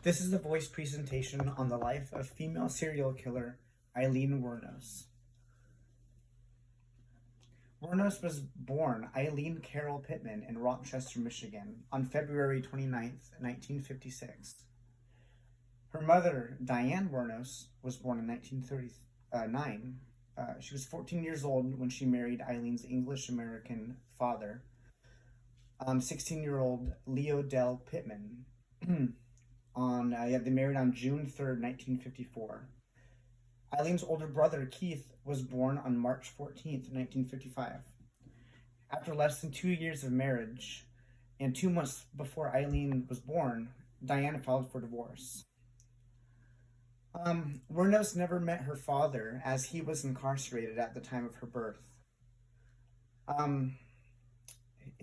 This is a voice presentation on the life of female serial killer Aileen Wuornos. Wuornos was born Aileen Carol Pittman in Rochester, Michigan on February 29, 1956. Her mother, Diane Wuornos, was born in 1939. She was 14 years old when she married Eileen's English-American father, 16-year-old Leo Dell Pittman. They married on June 3rd, 1954. Eileen's older brother, Keith, was born on March 14th, 1955. After less than 2 years of marriage, and 2 months before Aileen was born, Diane filed for divorce. Wuornos never met her father, as he was incarcerated at the time of her birth.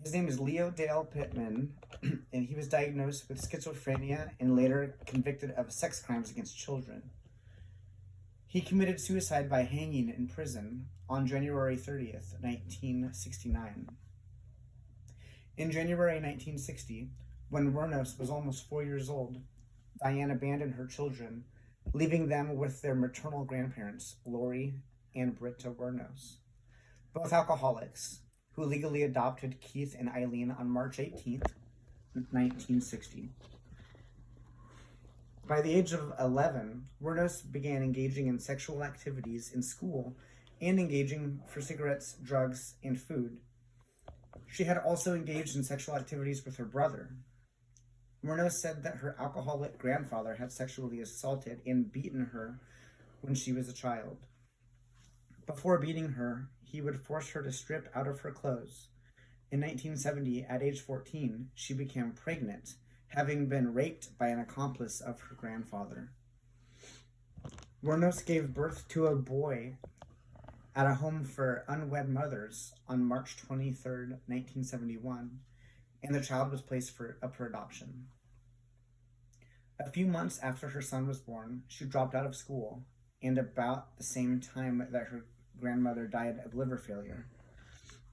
His name is Leo Dale Pittman, and he was diagnosed with schizophrenia and later convicted of sex crimes against children. He committed suicide by hanging in prison on January 30th, 1969. In January 1960, when Wuornos was almost 4 years old, Diane abandoned her children, leaving them with their maternal grandparents, Lori and Britta Wuornos, both alcoholics, who legally adopted Keith and Aileen on March 18th, 1960. By the age of 11, Wuornos began engaging in sexual activities in school and engaging for cigarettes, drugs, and food. She had also engaged in sexual activities with her brother. Wuornos said that her alcoholic grandfather had sexually assaulted and beaten her when she was a child. Before beating her, he would force her to strip out of her clothes. In 1970, at age 14, she became pregnant, having been raped by an accomplice of her grandfather. Wuornos gave birth to a boy at a home for unwed mothers on March 23, 1971, and the child was placed up for adoption. A few months after her son was born, she dropped out of school, and about the same time that her grandmother died of liver failure.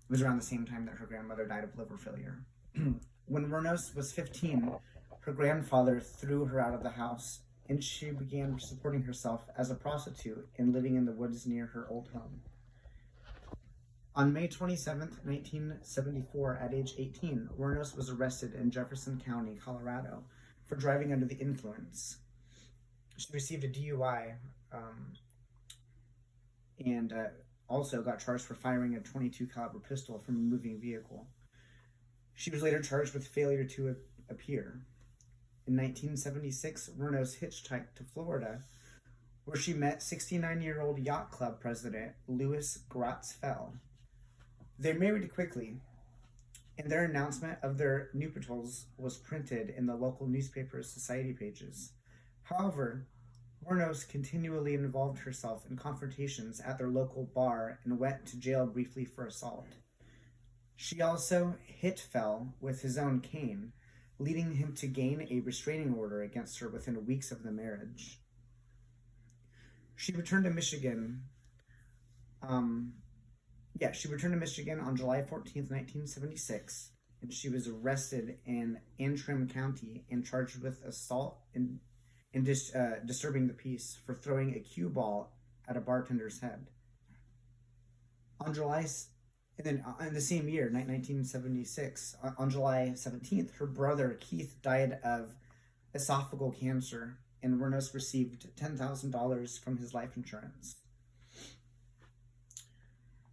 It was around the same time that her grandmother died of liver failure. When Wuornos was 15, her grandfather threw her out of the house, and she began supporting herself as a prostitute and living in the woods near her old home. On May 27, 1974, at age 18, Wuornos was arrested in Jefferson County, Colorado, for driving under the influence. She received a DUI and also got charged for firing a .22 caliber pistol from a moving vehicle. She was later charged with failure to appear. In 1976, Wuornos hitchhiked to Florida, where she met 69-year-old yacht club president Louis Gratz Fell. They married quickly, and their announcement of their nuptials was printed in the local newspaper's society pages. However, Wuornos continually involved herself in confrontations at their local bar and went to jail briefly for assault. She also hit Fell with his own cane, leading him to gain a restraining order against her within weeks of the marriage. She returned to Michigan. She returned to Michigan on July 14th, 1976, and she was arrested in Antrim County and charged with assault and disturbing the peace for throwing a cue ball at a bartender's head. In the same year, 1976, on July 17th, her brother Keith died of esophageal cancer, and Wuornos received $10,000 from his life insurance.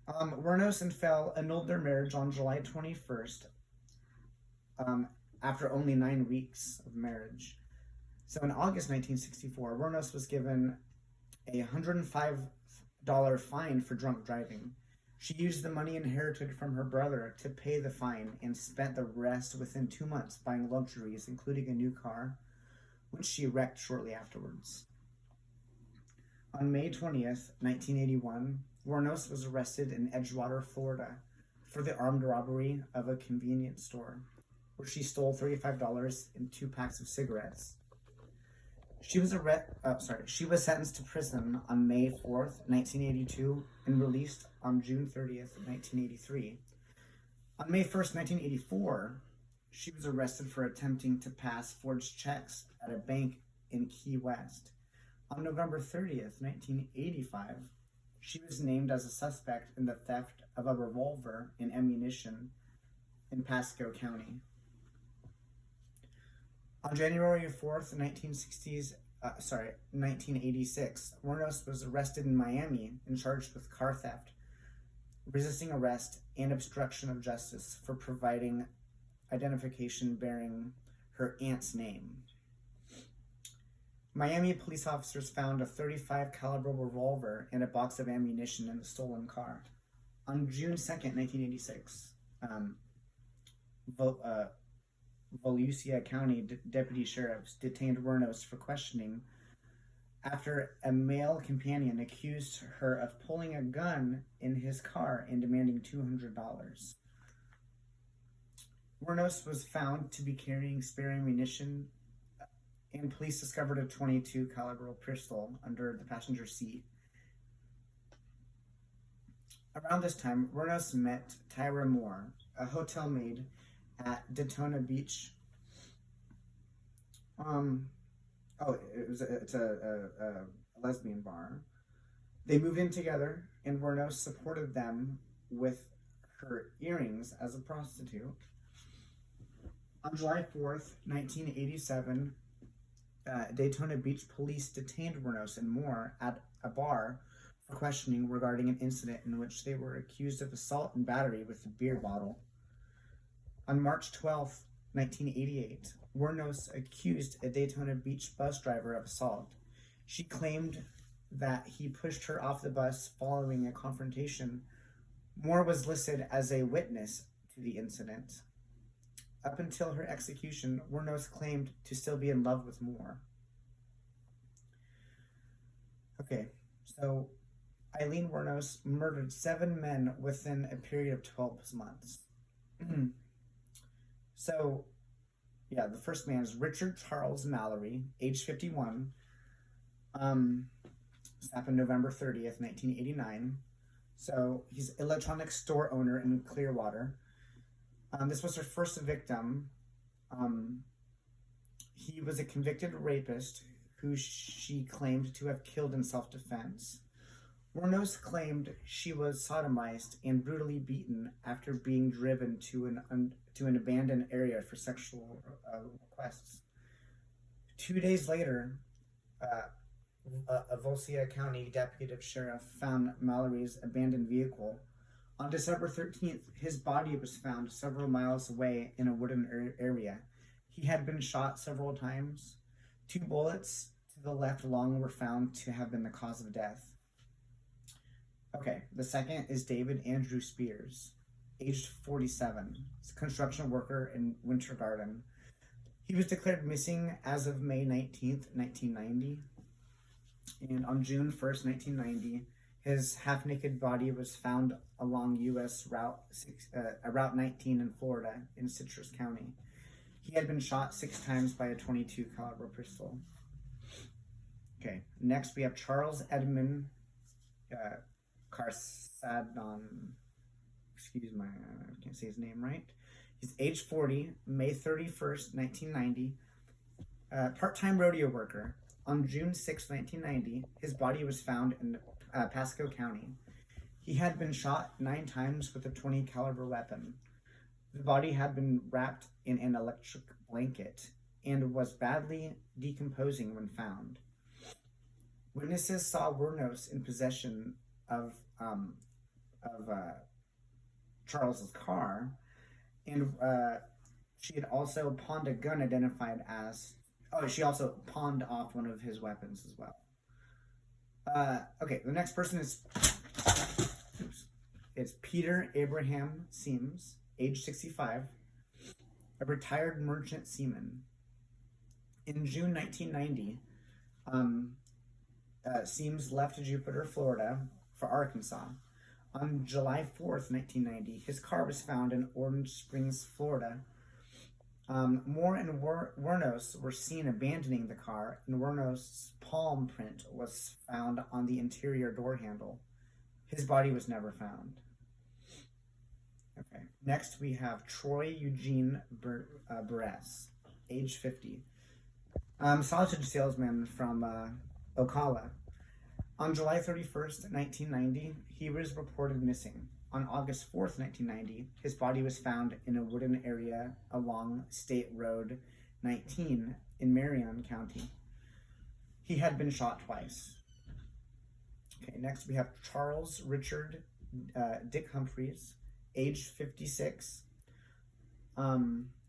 Wuornos and Fell annulled their marriage on July 21st, after only 9 weeks of marriage. So in August 1964, Wuornos was given a $105 fine for drunk driving. She used the money inherited from her brother to pay the fine and spent the rest within 2 months buying luxuries, including a new car, which she wrecked shortly afterwards. On May 20th, 1981, Wuornos was arrested in Edgewater, Florida, for the armed robbery of a convenience store, where she stole $35 and 2 packs of cigarettes. She was sentenced to prison on May 4th, 1982, and released on June 30th, 1983. On May 1st, 1984, she was arrested for attempting to pass forged checks at a bank in Key West. On November 30th, 1985, she was named as a suspect in the theft of a revolver and ammunition in Pasco County. On January 4th, 1986, Wuornos was arrested in Miami and charged with car theft, resisting arrest, and obstruction of justice for providing identification bearing her aunt's name. Miami police officers found a .35 caliber revolver and a box of ammunition in the stolen car. On June 2nd, 1986, Volusia County deputy sheriffs detained Wuornos for questioning after a male companion accused her of pulling a gun in his car and demanding $200. Wuornos was found to be carrying spare ammunition, and police discovered a .22 caliber pistol under the passenger seat. Around this time, Wuornos met Tyra Moore, a hotel maid at Daytona Beach. It's a lesbian bar. They moved in together, and Wuornos supported them with her earrings as a prostitute. On July 4th, 1987, Daytona Beach police detained Wuornos and Moore at a bar for questioning regarding an incident in which they were accused of assault and battery with a beer bottle. On March 12th, 1988, Wuornos accused a Daytona Beach bus driver of assault. She claimed that he pushed her off the bus following a confrontation. Moore was listed as a witness to the incident. Up until her execution, Wuornos claimed to still be in love with Moore. Okay, so Aileen Wuornos murdered 7 men within a period of 12 months. So, yeah, the first man is Richard Charles Mallory, age 51. This happened November 30th, 1989. So he's an electronics store owner in Clearwater. This was her first victim. He was a convicted rapist who she claimed to have killed in self-defense. Wuornos claimed she was sodomized and brutally beaten after being driven to an abandoned area for sexual requests. 2 days later, a Volusia County deputy sheriff found Mallory's abandoned vehicle. On December 13th, his body was found several miles away in a wooded area. He had been shot several times. 2 bullets to the left lung were found to have been the cause of death. Okay, the second is David Andrew Spears, aged 47. He's a construction worker in Winter Garden. He was declared missing as of May 19th, 1990. And on June 1st, 1990, his half-naked body was found along U.S. Route 19 in Florida in Citrus County. He had been shot 6 times by a .22 caliber pistol. Okay, next we have Charles Edmund Carsadon. Excuse my, I can't say his name right. He's age 40, May 31st, 1990. Part-time rodeo worker. On June 6, 1990, his body was found in Pasco County. He had been shot 9 times with a .20 caliber weapon. The body had been wrapped in an electric blanket and was badly decomposing when found. Witnesses saw Wuornos in possession of Charles's car, and she had also pawned a gun identified as. She also pawned off one of his weapons as well. Okay, the next person is it's Peter Abraham Seams, age 65, a retired merchant seaman. In June 1990, Seams left Jupiter, Florida, for Arkansas. On July 4th, 1990, his car was found in Orange Springs, Florida. Moore and Wuornos were seen abandoning the car, and Wuornos' palm print was found on the interior door handle. His body was never found. Okay. Next, we have Troy Eugene Buress, age 50. Sausage salesman from Ocala. On July 31st, 1990, he was reported missing. On August 4th, 1990, his body was found in a wooded area along State Road 19 in Marion County. He had been shot twice. Okay, next we have Charles Richard Dick Humphreys, age 56.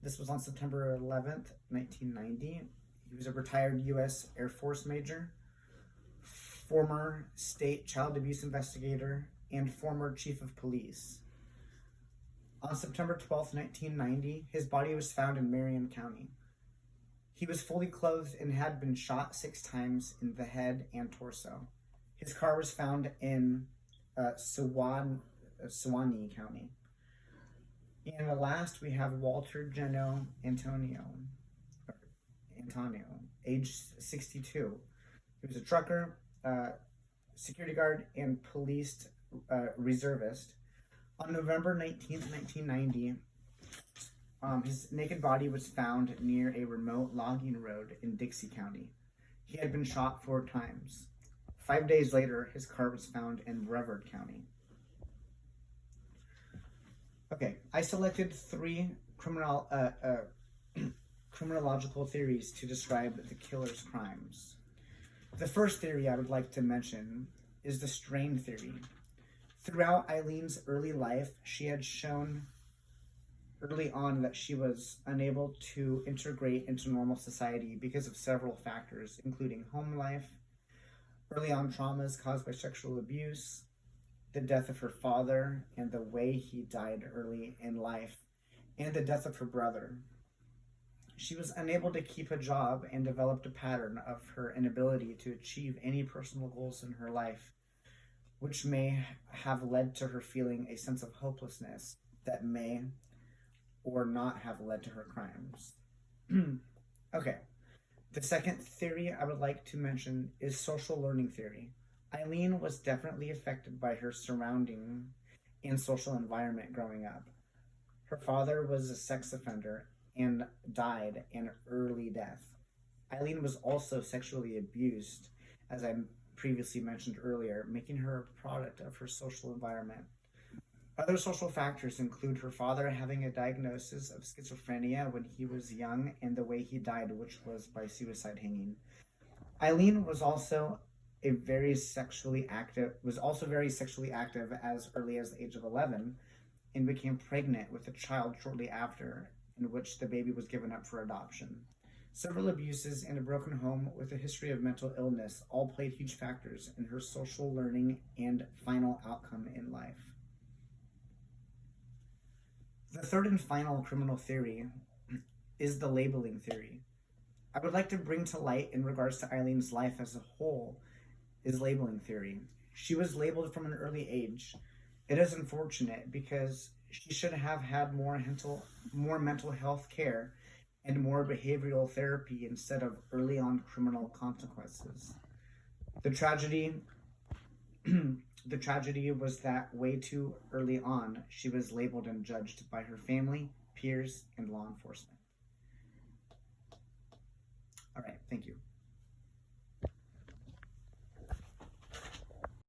This was on September 11th, 1990. He was a retired U.S. Air Force major, former state child abuse investigator, and former chief of police. On September 12th, 1990, his body was found in Marion County. He was fully clothed and had been shot 6 times in the head and torso. His car was found in Suwannee County. And last, we have Walter Geno Antonio, age 62. He was a trucker, security guard, and police reservist. On November 19th, 1990, his naked body was found near a remote logging road in Dixie County. He had been shot 4 times. 5 days later, his car was found in Brevard County. Okay, I selected 3 criminological theories to describe the killer's crimes. The first theory I would like to mention is the strain theory. Throughout Aileen's early life, she had shown early on that she was unable to integrate into normal society because of several factors, including home life, early on traumas caused by sexual abuse, the death of her father and the way he died early in life, and the death of her brother. She was unable to keep a job and developed a pattern of her inability to achieve any personal goals in her life, which may have led to her feeling a sense of hopelessness that may or not have led to her crimes. Okay. The second theory I would like to mention is social learning theory. Aileen was definitely affected by her surrounding and social environment growing up. Her father was a sex offender and died an early death. Aileen was also sexually abused, as I previously mentioned earlier, making her a product of her social environment. Other social factors include her father having a diagnosis of schizophrenia when he was young and the way he died, which was by suicide hanging. Aileen was also very sexually active as early as the age of 11 and became pregnant with a child shortly after, in which the baby was given up for adoption. Several abuses and a broken home with a history of mental illness all played huge factors in her social learning and final outcome in life. The third and final criminal theory is the labeling theory. I would like to bring to light in regards to Aileen's life as a whole is labeling theory. She was labeled from an early age. It is unfortunate because she should have had more mental health care and more behavioral therapy instead of early on criminal consequences. The tragedy was that way too early on, she was labeled and judged by her family, peers, and law enforcement. All right, thank you.